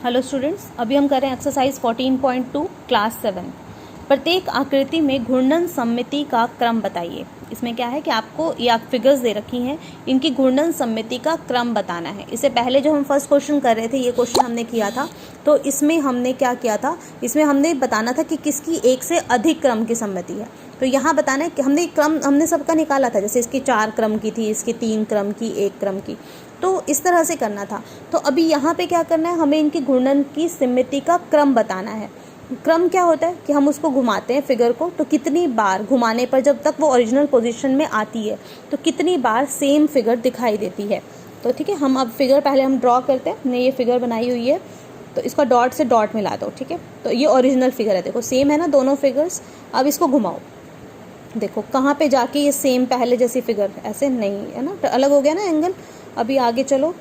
Hello students, अभी हम कर रहे हैं एक्सरसाइज 14.2 क्लास 7। प्रत्येक आकृति में घूर्णन सममिति का क्रम बताइए। इसमें क्या है कि आपको ये फिगर्स दे रखी हैं, इनकी घूर्णन सममिति का क्रम बताना है। इससे पहले जो हम फर्स्ट क्वेश्चन कर रहे थे, ये क्वेश्चन हमने किया था, तो इसमें हमने क्या किया था, इसमें हमने बताना था कि किसकी एक से अधिक क्रम की सममिति है। तो यहाँ बताना है कि हमने सबका निकाला था, जैसे इसकी 4 क्रम की थी, इसकी 3 क्रम की, 1 क्रम की, तो इस तरह से करना था। तो अभी यहाँ पे क्या करना है, हमें इनकी घूर्णन की सममिति का क्रम बताना है। क्रम क्या होता है कि हम उसको घुमाते हैं फिगर को, तो कितनी बार घुमाने पर जब तक वो ओरिजिनल पोजीशन में आती है तो कितनी बार सेम फिगर दिखाई देती है। तो ठीक है, हम अब फिगर पहले हम ड्रॉ करते हैं। हमने ये फिगर बनाई हुई है, तो इसका डॉट से डॉट मिला दो। ठीक है, तो ये ओरिजिनल फिगर है, देखो सेम है ना दोनों फिगर्स। अब इसको घुमाओ, देखो कहाँ पे जाके ये सेम पहले जैसी फिगर, ऐसे नहीं है ना, अलग हो गया ना एंगल। अभी आगे चलो,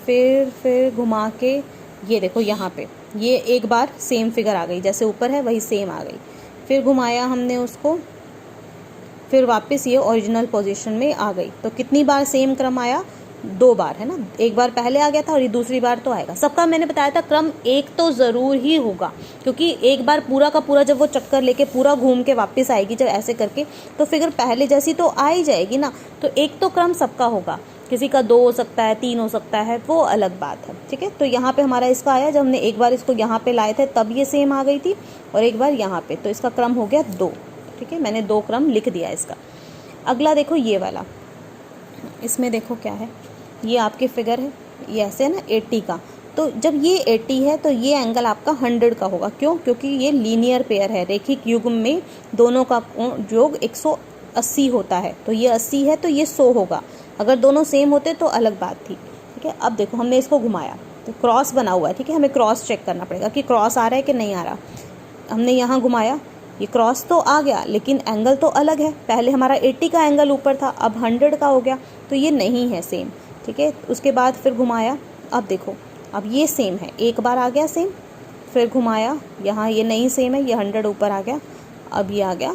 फिर घुमा के ये देखो यहाँ पे ये एक बार सेम फिगर आ गई, जैसे ऊपर है वही सेम आ गई। फिर घुमाया हमने उसको, फिर वापस ये ओरिजिनल पोजीशन में आ गई। तो कितनी बार सेम क्रम आया? 2 बार, है ना। एक बार पहले आ गया था और ये दूसरी बार तो आएगा। सबका मैंने बताया था क्रम एक तो ज़रूर ही होगा, क्योंकि एक बार पूरा का पूरा जब वो चक्कर लेके पूरा घूम के वापस आएगी, जब ऐसे करके, तो फिगर पहले जैसी तो आ ही जाएगी ना। तो एक तो क्रम सबका होगा, किसी का 2 हो सकता है, 3 हो सकता है, वो अलग बात है। ठीक है, तो यहाँ पे हमारा इसका आया, जब हमने एक बार इसको यहाँ पे लाए थे तब ये सेम आ गई थी, और एक बार यहाँ पे, तो इसका क्रम हो गया 2। ठीक है, मैंने 2 क्रम लिख दिया इसका। अगला देखो ये वाला, इसमें देखो क्या है, ये आपके फिगर है, ये ऐसे है ना 80 का। तो जब ये 80 है तो ये एंगल आपका 100 का होगा। क्यों? क्योंकि ये लीनियर पेयर है, रेखिक युग्म में दोनों का योग 180 होता है। तो ये 80 है तो ये 100 होगा। अगर दोनों सेम होते तो अलग बात थी। ठीक है, अब देखो हमने इसको घुमाया तो क्रॉस बना हुआ है। ठीक है, हमें क्रॉस चेक करना पड़ेगा कि क्रॉस आ रहा है कि नहीं आ रहा। हमने यहाँ घुमाया, ये क्रॉस तो आ गया, लेकिन एंगल तो अलग है। पहले हमारा 80 का एंगल ऊपर था, अब 100 का हो गया, तो ये नहीं है सेम। ठीक है, उसके बाद फिर घुमाया, अब देखो अब ये सेम है, एक बार आ गया सेम, फिर घुमाया, यहाँ ये नहीं सेम है, ये 100 ऊपर आ गया, अब ये आ गया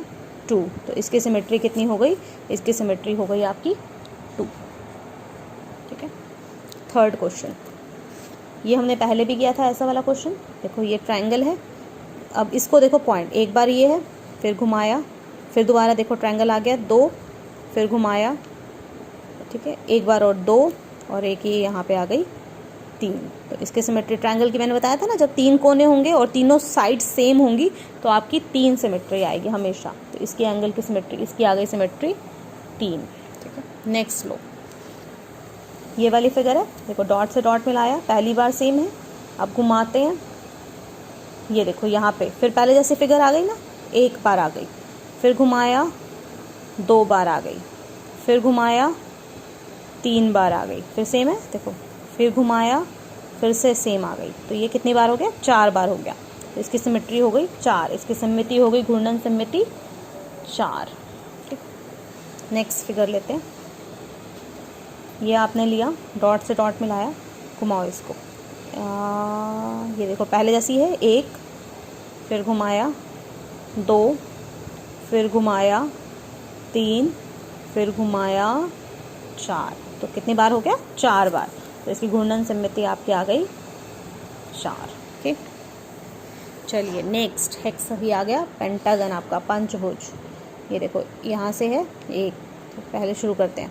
2। तो इसकी सिमेट्री कितनी हो गई? इसकी सिमेट्री हो गई आपकी 2। ठीक है, थर्ड क्वेश्चन, ये हमने पहले भी किया था ऐसा वाला क्वेश्चन। देखो ये ट्रायंगल है, अब इसको देखो पॉइंट, एक बार ये है, फिर घुमाया, फिर दोबारा देखो ट्रायंगल आ गया 2, फिर घुमाया, ठीक है, एक बार और 2, और एक ये यहाँ पे आ गई 3। तो इसके सिमेट्री ट्रायंगल की मैंने बताया था ना, जब 3 कोने होंगे और तीनों साइड सेम होंगी तो आपकी 3 सिमेट्री आएगी हमेशा। तो इसकी एंगल की सिमेट्री, इसकी आ गई सिमेट्री 3। ठीक है, नेक्स्ट लो, ये वाली फिगर है, देखो डॉट से डॉट मिलाया, पहली बार सेम है। अब घुमाते हैं, ये देखो यहाँ पे फिर पहले जैसे फिगर आ गई ना, एक बार आ गई, फिर घुमाया 2 बार आ गई, फिर घुमाया 3 बार आ गई, फिर सेम है देखो, फिर घुमाया, फिर से सेम आ गई। तो ये कितनी बार हो गया? 4 बार हो गया। तो इसकी सिमेट्री हो गई 4, इसकी सममिति हो गई, घूर्णन सममिति 4। ठीक, नेक्स्ट फिगर लेते हैं। ये आपने लिया, डॉट से डॉट मिलाया, घुमाओ इसको, ये देखो पहले जैसी है 1, फिर घुमाया 2, फिर घुमाया 3, फिर घुमाया 4। तो कितनी बार हो गया? 4 बार। तो इसकी घूर्णन सममिति आपकी आ गई 4। ठीक, चलिए नेक्स्ट हेक्स भी आ गया, पेंटागन आपका पंचभुज। ये देखो यहाँ से है 1, तो पहले शुरू करते हैं।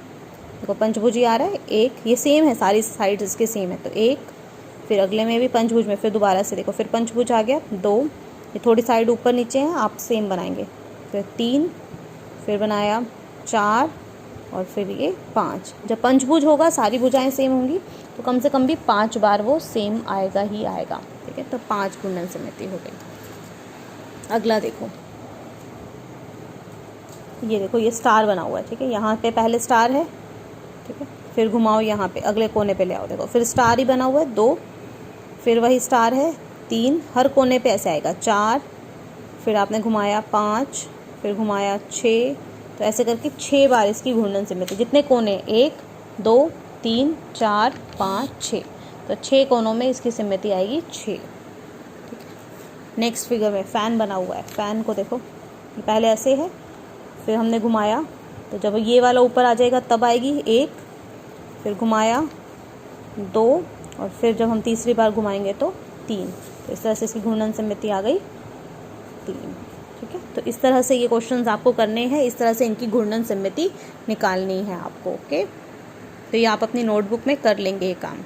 देखो पंचभुज ही आ रहा है 1, ये सेम है, सारी साइड इसके सेम है, तो 1, फिर अगले में भी पंचभुज में, फिर दोबारा से देखो, फिर पंचभुज आ गया 2, ये थोड़ी साइड ऊपर नीचे है, आप सेम बनाएंगे, फिर 3, फिर बनाया 4, और फिर ये 5। जब पंचभुज होगा सारी भुजाएं सेम होंगी, तो कम से कम भी 5 बार वो सेम आएगा ही आएगा। ठीक है, तो 5 घूर्णन सममिति हो गई। अगला देखो, ये देखो ये स्टार बना हुआ है। ठीक है, यहाँ पे पहले स्टार है, ठीक है, फिर घुमाओ यहाँ पे अगले कोने पे ले आओ, देखो फिर स्टार ही बना हुआ है 2, फिर वही स्टार है 3, हर कोने पे ऐसे आएगा 4, फिर आपने घुमाया 5, फिर घुमाया 6, तो ऐसे करके 6 बार इसकी घूर्णन सममिति। जितने कोने, 1 2 3 4 5 6, तो 6 कोनों में इसकी सममिति आएगी 6। ठीक है, नेक्स्ट फिगर में फ़ैन बना हुआ है, फ़ैन को देखो पहले ऐसे है, फिर हमने घुमाया, तो जब ये वाला ऊपर आ जाएगा तब आएगी 1, फिर घुमाया 2, और फिर जब हम तीसरी बार घुमाएंगे तो 3। तो इस तरह से इसकी घूर्णन सममिति आ गई 3। ठीक है, तो इस तरह से ये क्वेश्चंस आपको करने हैं, इस तरह से इनकी घूर्णन सममिति निकालनी है आपको। ओके, तो ये आप अपनी नोटबुक में कर लेंगे ये काम।